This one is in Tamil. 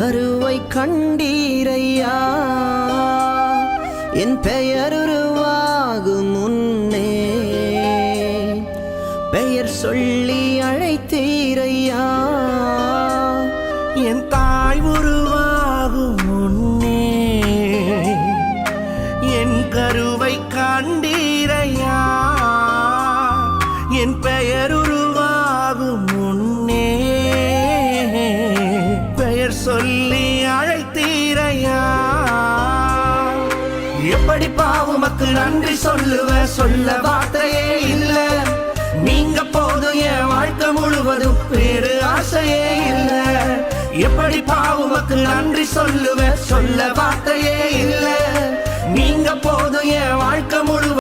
கருவை கண்டீரையா என் பெயர் உருவாகும் முன்னே பெயர் சொல்லி அழைத்தீரையா என் தாய் உருவாகும் முன்னே என் கருவை கண்டீரையா என் பெயர் உருவாகும் முன்னே பெயர் சொல்லி அழைத்தீரையா எப்படி பாவுமக்கு நன்றி சொல்ல வார்த்தையே இல்ல நீங்க போதும் என் வாழ்க்கை முழுவதும் வேறு ஆசையே இல்ல எப்படி பாவுமக்கு நன்றி சொல்ல வார்த்தையே இல்ல நீங்க போதும் என் வாழ்க்கை முழுவதும்